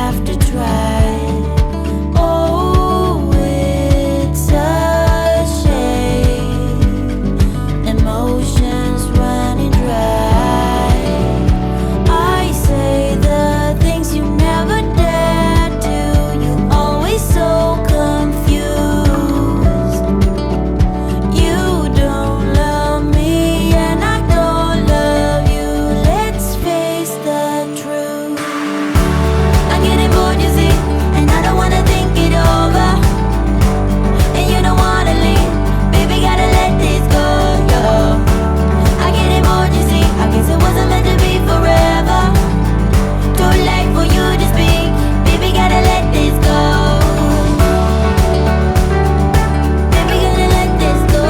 have to try. Oh, it's a shame, emotions running dry. I say the things you never dare do. You always so confused. You don't love me and I don't love you. Let's face the truth. I'm getting bored, you see, and I don't wanna think it over. And you don't wanna leave, baby, gotta let this go, yo. I'm getting bored, you see, I guess it wasn't meant to be forever. Too late for you to speak, baby, gotta let this go. Baby, gotta let this go.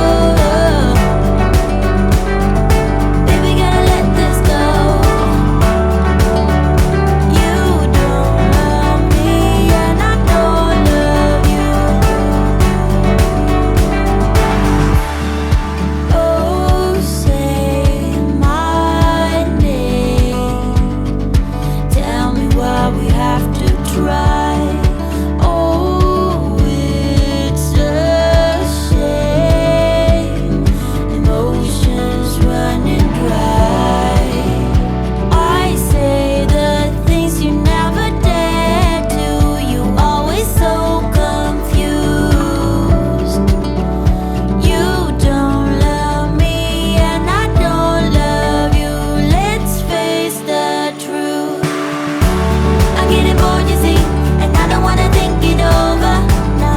Baby, gotta let this go. You don't love me and I don't love you. Oh, say my name. Tell me why we have to try. Oh, it's a shame, emotions running dry. I say the things you never dare do. You always so confused. You don't love me and I don't love you. Let's face the truth. I'm getting bored, you see, and I don't wanna think it over, no.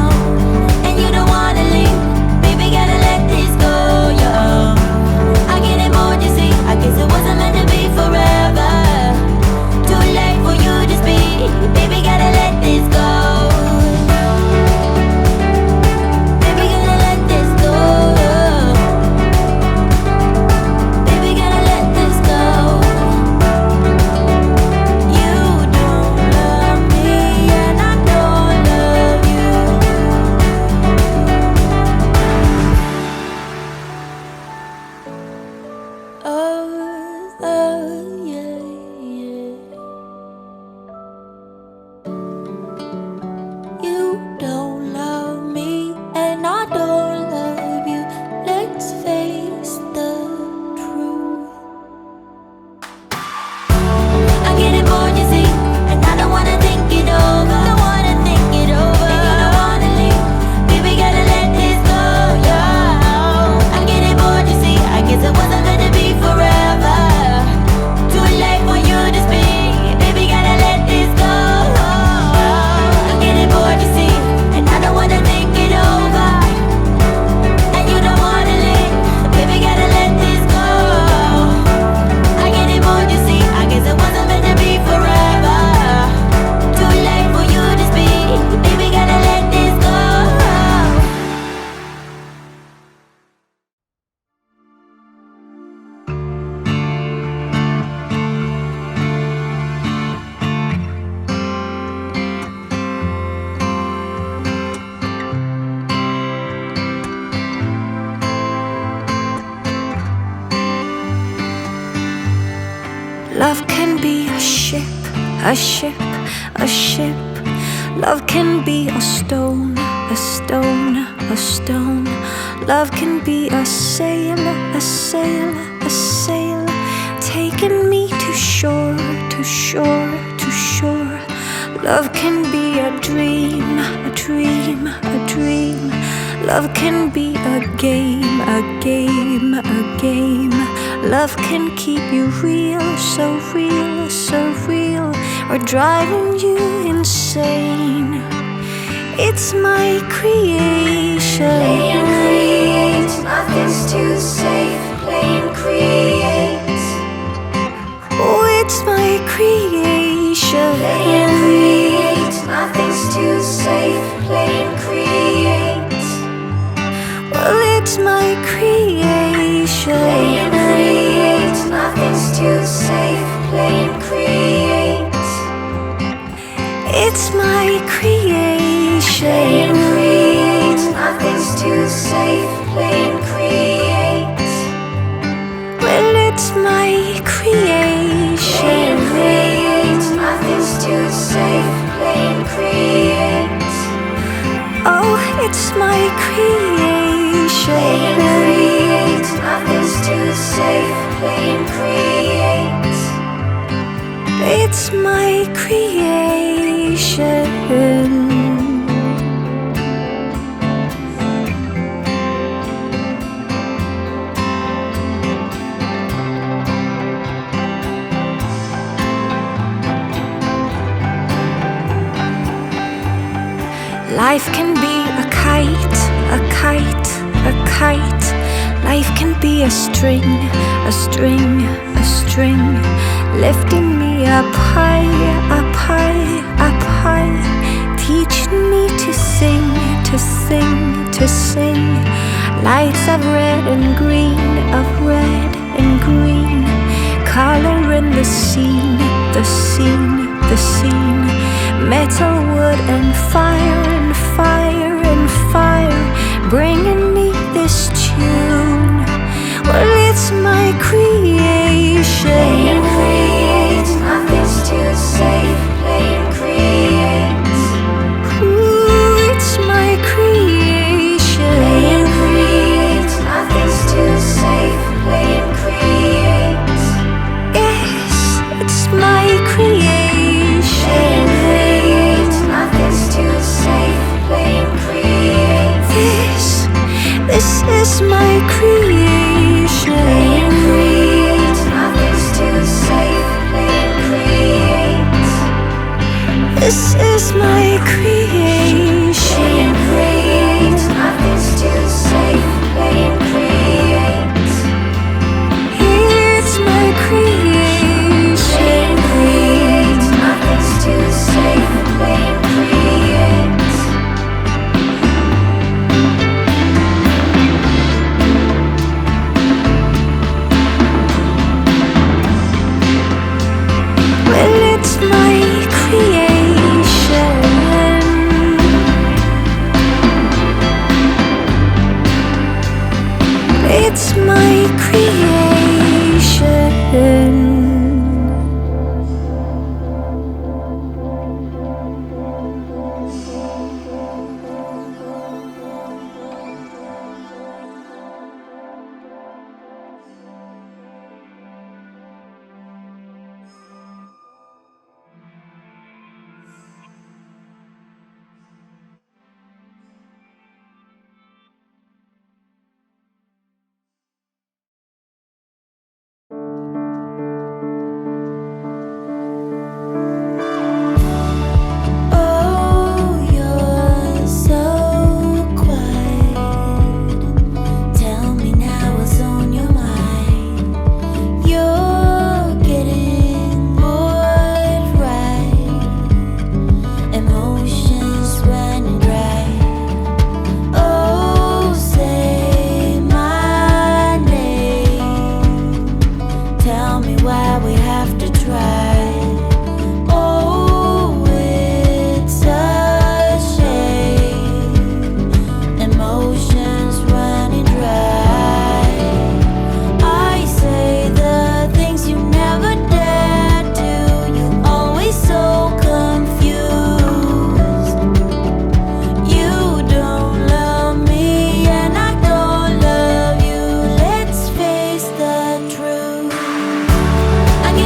And you don't wanna leave, baby, gotta let this go, yo. I'm getting bored, you see, I guess it wasn't meant to be forever. Too late for you to speak, baby, gotta let this go. Baby, gotta let this go. Baby, gotta let this go. You don't love me and I don't love you. Oh, yeah, yeah. You don't love me and I don't love you. Let's face the truth. I'm getting bored, you see, and I don't wanna think it over. Don't wanna think it over. And you don't wanna leave, baby, gotta let this go, yo. I'm getting bored, you see, I guess it wasn't meant to be forever. Too late for you to speak, baby, gotta let this go. I'm getting bored, you see, and I don't wanna think it over. And you don't wanna leave, baby, gotta let this go. I'm getting bored, you see, I guess it wasn't meant to be forever. Too late for you to speak, baby, gotta let this go. Love can be a ship, a ship, a ship. Love can be a stone, a stone, a stone. Love can be a sail, a sail, a sail, taking me to shore, to shore, to shore. Love can be a dream, a dream, a dream. Love can be a game, a game, a game. Love can keep you real, so real, so real, or driving you insane. It's my creation. Play and create, nothing's too safe. Play and create. Oh, it's my creation. Play and create, nothing's too safe. Play and create. Well, it's my creation. Play and create, nothing's too safe. Play and create. It's my creation. Play and create, nothing's too safe. Play and create. Well, it's my creation. Play and create, nothing's too safe. my creation. Play and create, nothing's too safe. Play and create. It's my creation. Life can be a kite, a kite, a kite. Life can be a string, a string, a string, lifting me up high, up high, up high, teaching me to sing, to sing, to sing. Lights of red and green, of red and green, coloring the scene, the scene, the scene. Metal, wood and fire and fire and fire, bringing me this tune. Well, it's my creation. Play and create, nothing's too safe. Play and create. Ooh, it's my creation. Play and create, nothing's too safe. Play and create. Yes, it's my creation. Play and create, nothing's too safe. Play and create. This is my creation. Play and create, nothing's too safe. Play and create. This